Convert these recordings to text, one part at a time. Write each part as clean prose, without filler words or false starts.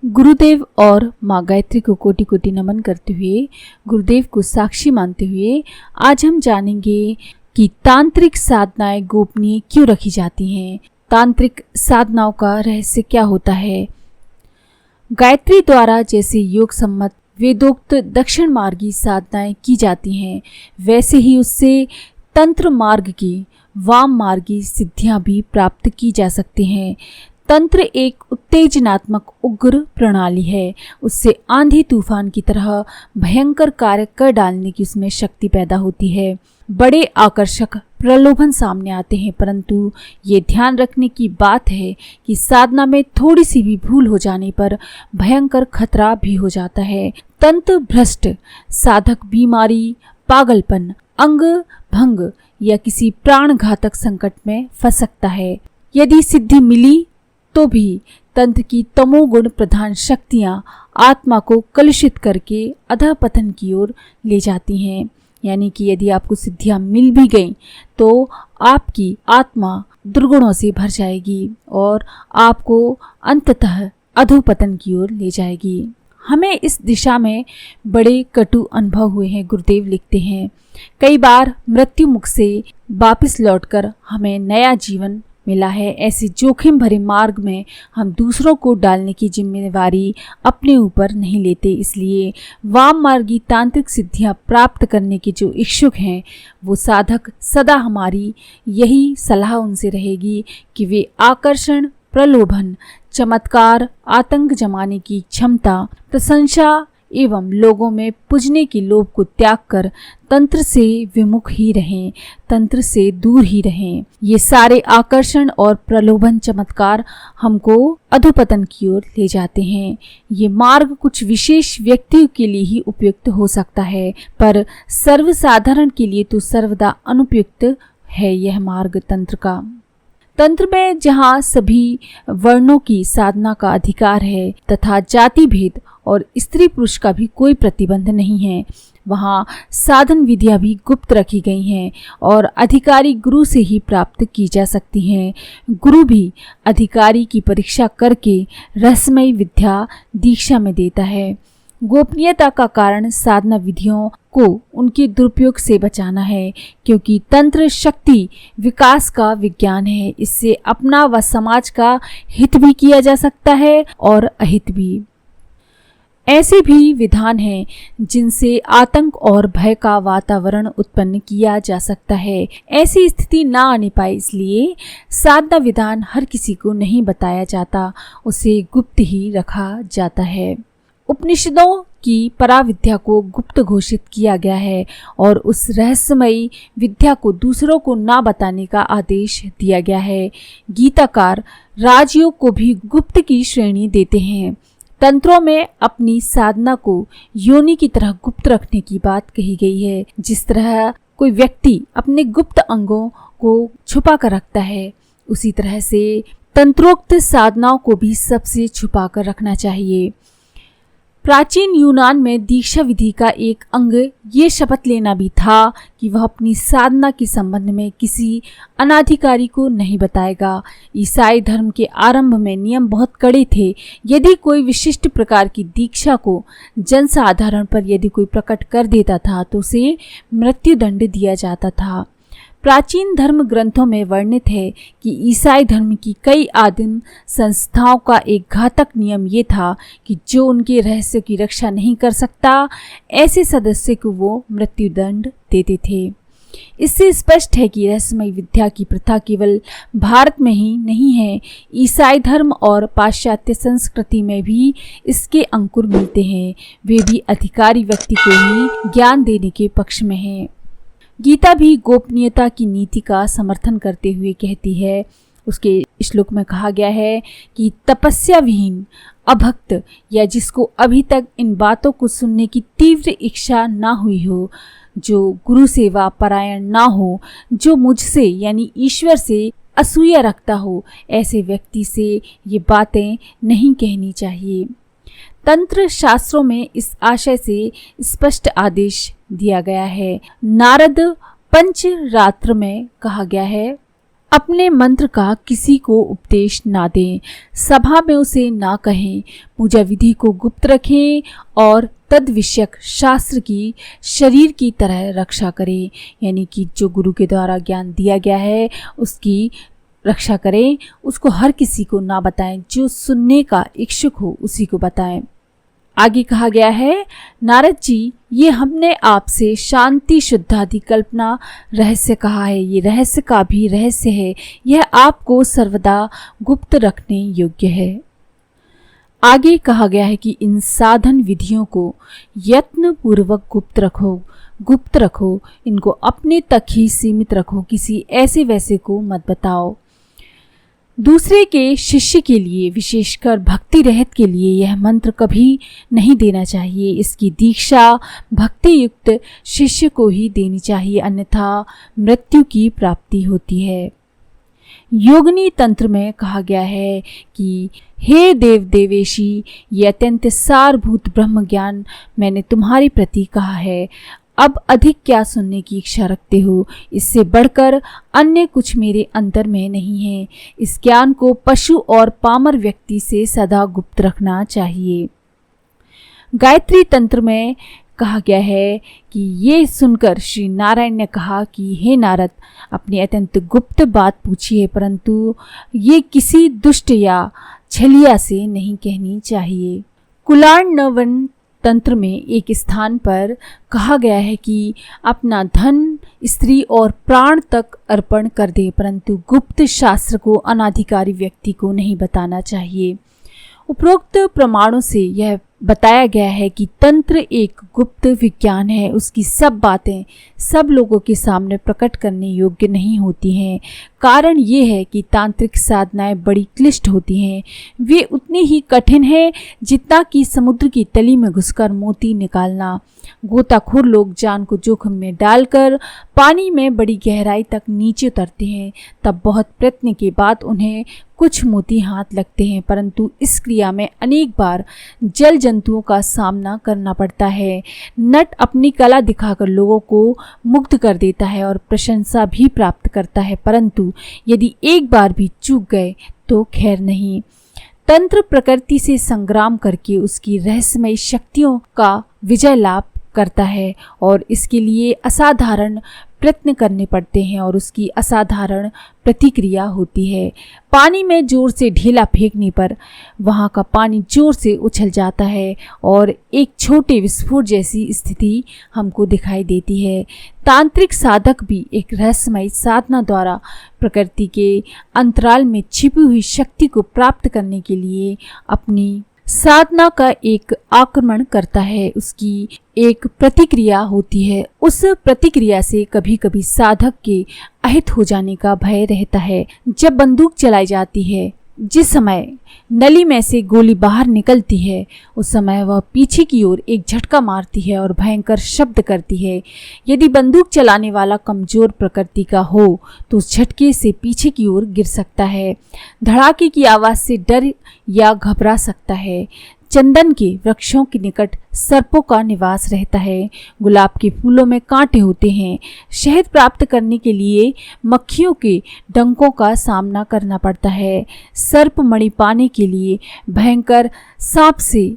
गुरुदेव और माँ गायत्री को कोटि कोटि नमन करते हुए, गुरुदेव को साक्षी मानते हुए आज हम जानेंगे कि तांत्रिक साधनाएं गोपनीय क्यों रखी जाती हैं। तांत्रिक साधनाओं का रहस्य क्या होता है। गायत्री द्वारा जैसे योग सम्मत वेदोक्त दक्षिण मार्गी साधनाएं की जाती हैं, वैसे ही उससे तंत्र मार्ग की वाम मार्गी सिद्धियां भी प्राप्त की जा सकती हैं। तंत्र एक उत्तेजनात्मक उग्र प्रणाली है। उससे आंधी तूफान की तरह भयंकर कार्य कर डालने की उसमें शक्ति पैदा होती है। बड़े आकर्षक प्रलोभन सामने आते हैं, परंतु ये ध्यान रखने की बात है कि साधना में थोड़ी सी भी भूल हो जाने पर भयंकर खतरा भी हो जाता है। तंत्र भ्रष्ट साधक बीमारी, पागलपन, अंग भंग या किसी प्राणघातक संकट में फंस सकता है। यदि सिद्धि मिली तो भी तंत्र की तमोगुण प्रधान शक्तियां आत्मा को कलुषित करके अधःपतन की ओर ले जाती हैं। यानी कि यदि आपको सिद्धियां मिल भी गईं तो आपकी आत्मा दुर्गुणों से भर जाएगी और आपको अंततः अधोपतन की ओर ले जाएगी। हमें इस दिशा में बड़े कटु अनुभव हुए हैं। गुरुदेव लिखते हैं, कई बार मृत्यु मुख से वापस लौटकर हमें नया जीवन मिला है। ऐसे जोखिम भरे मार्ग में हम दूसरों को डालने की जिम्मेदारी अपने ऊपर नहीं लेते। इसलिए वाम मार्गी तांत्रिक सिद्धियां प्राप्त करने के जो इच्छुक हैं, वो साधक सदा हमारी यही सलाह उनसे रहेगी कि वे आकर्षण, प्रलोभन, चमत्कार, आतंक जमाने की क्षमता, प्रशंसा एवं लोगों में पूजने के लोभ को त्याग कर तंत्र से विमुख ही रहें, तंत्र से दूर ही रहें। ये सारे आकर्षण और प्रलोभन चमत्कार हमको अधोपतन की ओर ले जाते हैं। ये मार्ग कुछ विशेष व्यक्तियों के लिए ही उपयुक्त हो सकता है, पर सर्वसाधारण के लिए तो सर्वदा अनुपयुक्त है यह मार्ग तंत्र का। तंत्र में जहाँ सभी वर्णों की साधना का अधिकार है तथा जाति भेद और स्त्री पुरुष का भी कोई प्रतिबंध नहीं है, वहाँ साधन विधियां भी गुप्त रखी गई हैं और अधिकारी गुरु से ही प्राप्त की जा सकती हैं। गुरु भी अधिकारी की परीक्षा करके रहस्यमय विद्या दीक्षा में देता है। गोपनीयता का कारण साधना विधियों को उनके दुरुपयोग से बचाना है, क्योंकि तंत्र शक्ति विकास का विज्ञान है। इससे अपना व समाज का हित भी किया जा सकता है और अहित भी। ऐसे भी विधान हैं जिनसे आतंक और भय का वातावरण उत्पन्न किया जा सकता है। ऐसी स्थिति ना आने पाए, इसलिए साधना विधान हर किसी को नहीं बताया जाता, उसे गुप्त ही रखा जाता है। उपनिषदों की पराविद्या को गुप्त घोषित किया गया है और उस रहस्यमयी विद्या को दूसरों को ना बताने का आदेश दिया गया है। गीताकार राजयोग को भी गुप्त की श्रेणी देते हैं। तंत्रों में अपनी साधना को योनि की तरह गुप्त रखने की बात कही गई है। जिस तरह कोई व्यक्ति अपने गुप्त अंगों को छुपा कर रखता है, उसी तरह से तंत्रोक्त साधनाओं को भी सबसे छुपा कर रखना चाहिए। प्राचीन यूनान में दीक्षा विधि का एक अंग ये शपथ लेना भी था कि वह अपनी साधना के संबंध में किसी अनाधिकारी को नहीं बताएगा। ईसाई धर्म के आरंभ में नियम बहुत कड़े थे। यदि कोई विशिष्ट प्रकार की दीक्षा को जनसाधारण पर यदि कोई प्रकट कर देता था तो उसे मृत्युदंड दिया जाता था। प्राचीन धर्म ग्रंथों में वर्णित है कि ईसाई धर्म की कई आदिम संस्थाओं का एक घातक नियम ये था कि जो उनके रहस्य की रक्षा नहीं कर सकता, ऐसे सदस्य को वो मृत्युदंड देते थे। इससे स्पष्ट है कि रहस्यमय विद्या की प्रथा केवल भारत में ही नहीं है, ईसाई धर्म और पाश्चात्य संस्कृति में भी इसके अंकुर मिलते हैं। वे भी अधिकारी व्यक्ति को ही ज्ञान देने के पक्ष में हैं। गीता भी गोपनीयता की नीति का समर्थन करते हुए कहती है। उसके श्लोक में कहा गया है कि तपस्या विहीन, अभक्त या जिसको अभी तक इन बातों को सुनने की तीव्र इच्छा ना हुई हो, जो गुरु सेवा परायण ना हो, जो मुझसे यानी ईश्वर से असूया रखता हो, ऐसे व्यक्ति से ये बातें नहीं कहनी चाहिए। तंत्र शास्त्रों में इस आशय से स्पष्ट आदेश दिया गया है। नारद पंचरात्र में कहा गया है, अपने मंत्र का किसी को उपदेश ना दें, सभा में उसे ना कहें, पूजा विधि को गुप्त रखें और तद विषयक शास्त्र की शरीर की तरह रक्षा करें। यानी कि जो गुरु के द्वारा ज्ञान दिया गया है उसकी रक्षा करें, उसको हर किसी को ना बताएं, जो सुनने का इच्छुक हो उसी को बताएं। आगे कहा गया है, नारद जी, ये हमने आपसे शांति शुद्धादि कल्पना रहस्य कहा है, ये रहस्य का भी रहस्य है, यह आपको सर्वदा गुप्त रखने योग्य है। आगे कहा गया है कि इन साधन विधियों को यत्न पूर्वक गुप्त रखो, इनको अपने तक ही सीमित रखो, किसी ऐसे वैसे को मत बताओ। दूसरे के शिष्य के लिए, विशेषकर भक्ति रहित के लिए यह मंत्र कभी नहीं देना चाहिए। इसकी दीक्षा भक्ति युक्त शिष्य को ही देनी चाहिए, अन्यथा मृत्यु की प्राप्ति होती है। योगिनी तंत्र में कहा गया है कि हे देव देवेशी, ये अत्यंत सारभूत ब्रह्म ज्ञान मैंने तुम्हारे प्रति कहा है। अब अधिक क्या सुनने की इच्छा रखते हो? इससे बढ़कर अन्य कुछ मेरे अंतर में नहीं है। इस ज्ञान को पशु और पामर व्यक्ति से सदा गुप्त रखना चाहिए। गायत्री तंत्र में कहा गया है कि ये सुनकर श्री नारायण ने कहा कि हे नारद, अपनी अत्यंत गुप्त बात पूछिए, परंतु ये किसी दुष्ट या छलिया से नहीं कहनी चाहिए। कुलार्णवन तंत्र में एक स्थान पर कहा गया है कि अपना धन, स्त्री और प्राण तक अर्पण कर दे, परंतु गुप्त शास्त्र को अनाधिकारी व्यक्ति को नहीं बताना चाहिए। उपरोक्त प्रमाणों से यह बताया गया है कि तंत्र एक गुप्त विज्ञान है, उसकी सब बातें सब लोगों के सामने प्रकट करने योग्य नहीं होती हैं। कारण ये है कि तांत्रिक साधनाएं बड़ी क्लिष्ट होती हैं, वे उतनी ही कठिन है जितना कि समुद्र की तली में घुसकर मोती निकालना। गोताखोर लोग जान को जोखिम में डालकर पानी में बड़ी गहराई तक नीचे उतरते हैं, तब बहुत प्रयत्न के बाद उन्हें कुछ मोती हाथ लगते हैं, परंतु इस क्रिया में अनेक बार जल जंतुओं का सामना करना पड़ता है। नट अपनी कला दिखाकर लोगों को मुग्ध कर देता है और प्रशंसा भी प्राप्त करता है, परंतु यदि एक बार भी चूक गए तो खैर नहीं। तंत्र प्रकृति से संग्राम करके उसकी रहस्यमय शक्तियों का विजय लाभ करता है और इसके लिए असाधारण प्रयत्न करने पड़ते हैं और उसकी असाधारण प्रतिक्रिया होती है। पानी में जोर से ढेला फेंकने पर वहाँ का पानी जोर से उछल जाता है और एक छोटे विस्फोट जैसी स्थिति हमको दिखाई देती है। तांत्रिक साधक भी एक रहस्यमय साधना द्वारा प्रकृति के अंतराल में छिपी हुई शक्ति को प्राप्त करने के लिए अपनी साधना का एक आक्रमण करता है, उसकी एक प्रतिक्रिया होती है। उस प्रतिक्रिया से कभी कभी साधक के अहित हो जाने का भय रहता है। जब बंदूक चलाई जाती है, जिस समय नली में से गोली बाहर निकलती है, उस समय वह पीछे की ओर एक झटका मारती है और भयंकर शब्द करती है। यदि बंदूक चलाने वाला कमजोर प्रकृति का हो तो उस झटके से पीछे की ओर गिर सकता है, धड़ाके की आवाज से डर या घबरा सकता है। चंदन के वृक्षों के निकट सर्पों का निवास रहता है। गुलाब के फूलों में कांटे होते हैं। शहद प्राप्त करने के लिए मक्खियों के डंकों का सामना करना पड़ता है। सर्प मणि पाने के लिए भयंकर सांप से,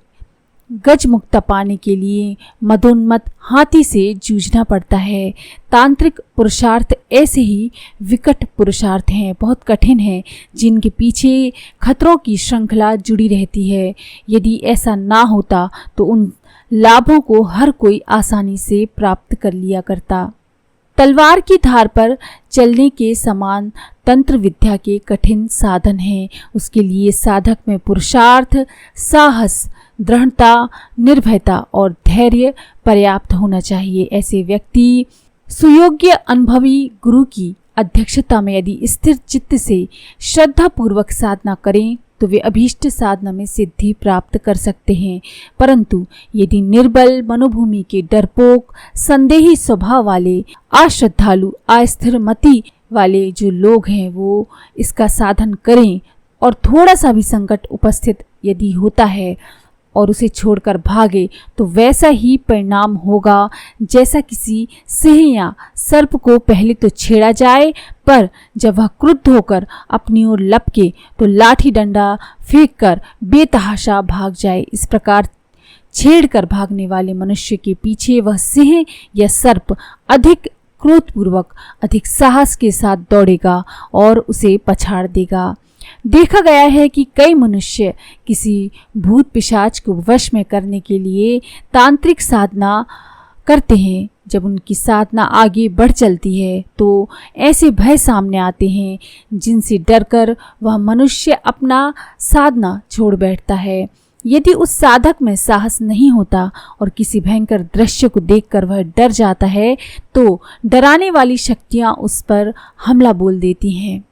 गज मुक्ता पाने के लिए मदोन्मत्त हाथी से जूझना पड़ता है। तांत्रिक पुरुषार्थ ऐसे ही विकट पुरुषार्थ हैं, बहुत कठिन हैं, जिनके पीछे खतरों की श्रृंखला जुड़ी रहती है। यदि ऐसा ना होता तो उन लाभों को हर कोई आसानी से प्राप्त कर लिया करता। तलवार की धार पर चलने के समान तंत्र विद्या के कठिन साधन हैं। उसके लिए साधक में पुरुषार्थ, साहस, दृढ़ता, निर्भयता और धैर्य पर्याप्त होना चाहिए। ऐसे व्यक्ति सुयोग्य अनुभवी गुरु की अध्यक्षता में यदि स्थिर चित्त से श्रद्धा पूर्वक साधना करें तो वे अभीष्ट साधना में सिद्धि प्राप्त कर सकते हैं। परंतु यदि निर्बल मनोभूमि के डरपोक, संदेही स्वभाव वाले, अश्रद्धालु, अस्थिर मति वाले जो लोग हैं वो इसका साधन करें और थोड़ा सा भी संकट उपस्थित यदि होता है और उसे छोड़कर भागे तो वैसा ही परिणाम होगा जैसा किसी सिंह या सर्प को पहले तो छेड़ा जाए, पर जब वह क्रुद्ध होकर अपनी ओर लपके तो लाठी डंडा फेंक कर बेतहाशा भाग जाए। इस प्रकार छेड़कर भागने वाले मनुष्य के पीछे वह सिंह या सर्प अधिक क्रोधपूर्वक, अधिक साहस के साथ दौड़ेगा और उसे पछाड़ देगा। देखा गया है कि कई मनुष्य किसी भूत पिशाच को वश में करने के लिए तांत्रिक साधना करते हैं। जब उनकी साधना आगे बढ़ चलती है तो ऐसे भय सामने आते हैं जिनसे डरकर वह मनुष्य अपना साधना छोड़ बैठता है। यदि उस साधक में साहस नहीं होता और किसी भयंकर दृश्य को देखकर वह डर जाता है तो डराने वाली शक्तियां उस पर हमला बोल देती हैं।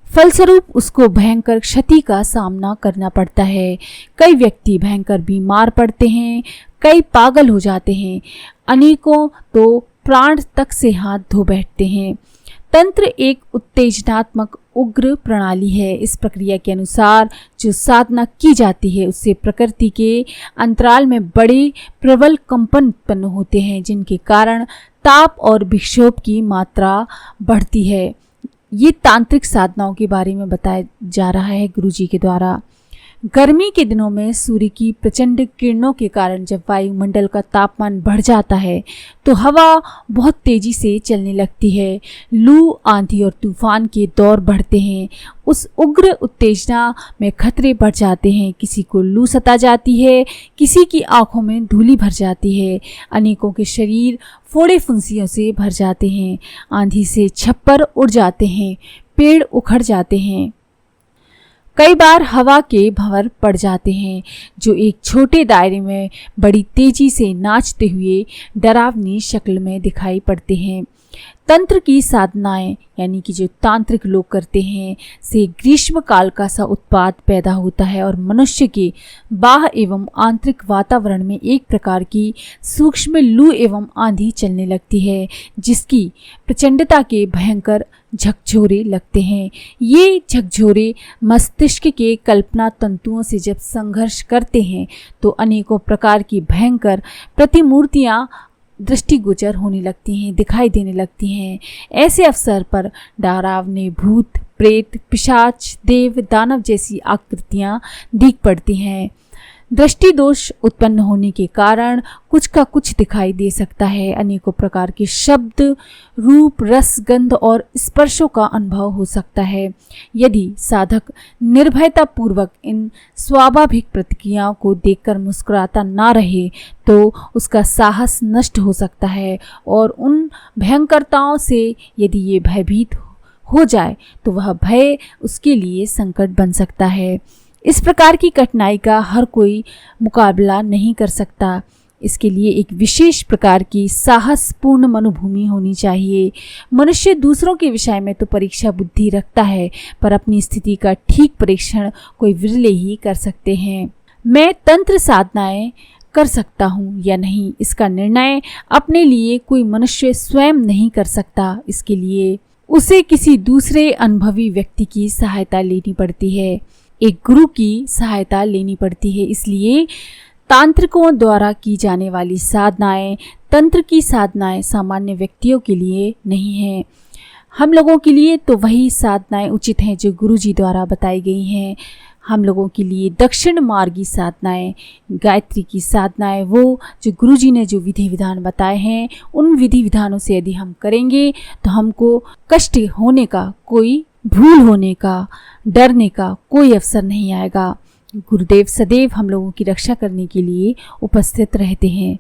फलस्वरूप उसको भयंकर क्षति का सामना करना पड़ता है। कई व्यक्ति भयंकर बीमार पड़ते हैं, कई पागल हो जाते हैं, अनेकों तो प्राण तक से हाथ धो बैठते हैं। तंत्र एक उत्तेजनात्मक उग्र प्रणाली है। इस प्रक्रिया के अनुसार जो साधना की जाती है उससे प्रकृति के अंतराल में बड़े प्रबल कंपन उत्पन्न होते हैं जिनके कारण ताप और विक्षोभ की मात्रा बढ़ती है। ये तांत्रिक साधनाओं के बारे में बताया जा रहा है गुरुजी के द्वारा। गर्मी के दिनों में सूर्य की प्रचंड किरणों के कारण जब वायुमंडल का तापमान बढ़ जाता है तो हवा बहुत तेजी से चलने लगती है। लू, आंधी और तूफान के दौर बढ़ते हैं। उस उग्र उत्तेजना में खतरे बढ़ जाते हैं। किसी को लू सता जाती है, किसी की आंखों में धूली भर जाती है, अनेकों के शरीर फोड़े फुंसियों से भर जाते हैं। आंधी से छप्पर उड़ जाते हैं, पेड़ उखड़ जाते हैं। कई बार हवा के भंवर पड़ जाते हैं जो एक छोटे दायरे में बड़ी तेजी से नाचते हुए डरावनी शक्ल में दिखाई पड़ते हैं। तंत्र की साधनाएं यानी कि जो तांत्रिक लोग करते हैं से ग्रीष्म काल का सा उत्पात पैदा होता है और मनुष्य के बाह्य एवं आंतरिक वातावरण में एक प्रकार की सूक्ष्म लू एवं आंधी चलने लगती है जिसकी प्रचंडता के भयंकर झकझोरे लगते हैं। ये झकझोरे मस्तिष्क के कल्पना तंतुओं से जब संघर्ष करते हैं तो अनेकों प्रकार की भयंकर प्रतिमूर्तियां दृष्टिगोचर होने लगती हैं, दिखाई देने लगती हैं। ऐसे अवसर पर डरावने भूत, प्रेत, पिशाच, देव, दानव जैसी आकृतियां दिख पड़ती हैं। दृष्टि दोष उत्पन्न होने के कारण कुछ का कुछ दिखाई दे सकता है। अनेकों प्रकार के शब्द, रूप, रस, गंध और स्पर्शों का अनुभव हो सकता है। यदि साधक निर्भयता पूर्वक इन स्वाभाविक प्रतिक्रियाओं को देखकर मुस्कुराता ना रहे तो उसका साहस नष्ट हो सकता है और उन भयंकरताओं से यदि ये भयभीत हो जाए तो वह भय उसके लिए संकट बन सकता है। इस प्रकार की कठिनाई का हर कोई मुकाबला नहीं कर सकता। इसके लिए एक विशेष प्रकार की साहसपूर्ण मनोभूमि होनी चाहिए। मनुष्य दूसरों के विषय में तो परीक्षा बुद्धि रखता है पर अपनी स्थिति का ठीक परीक्षण कोई विरले ही कर सकते हैं। मैं तंत्र साधनाएं कर सकता हूँ या नहीं, इसका निर्णय अपने लिए कोई मनुष्य स्वयं नहीं कर सकता। इसके लिए उसे किसी दूसरे अनुभवी व्यक्ति की सहायता लेनी पड़ती है, एक गुरु की सहायता लेनी पड़ती है। इसलिए तांत्रिकों द्वारा की जाने वाली साधनाएं, तंत्र की साधनाएं सामान्य व्यक्तियों के लिए नहीं हैं। हम लोगों के लिए तो वही साधनाएं उचित हैं जो गुरुजी द्वारा बताई गई हैं। हम लोगों के लिए दक्षिण मार्गी साधनाएं, गायत्री की साधनाएं, वो जो गुरुजी ने जो विधि विधान बताए हैं उन विधि विधानों से यदि हम करेंगे तो हमको कष्ट होने का, कोई भूल होने का, डरने का कोई अवसर नहीं आएगा। गुरुदेव सदैव हम लोगों की रक्षा करने के लिए उपस्थित रहते हैं,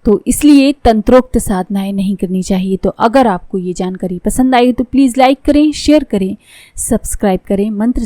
तो इसलिए तंत्रोक्त साधनाएं नहीं करनी चाहिए। तो अगर आपको ये जानकारी पसंद आई तो प्लीज़ लाइक करें, शेयर करें, सब्सक्राइब करें। मंत्र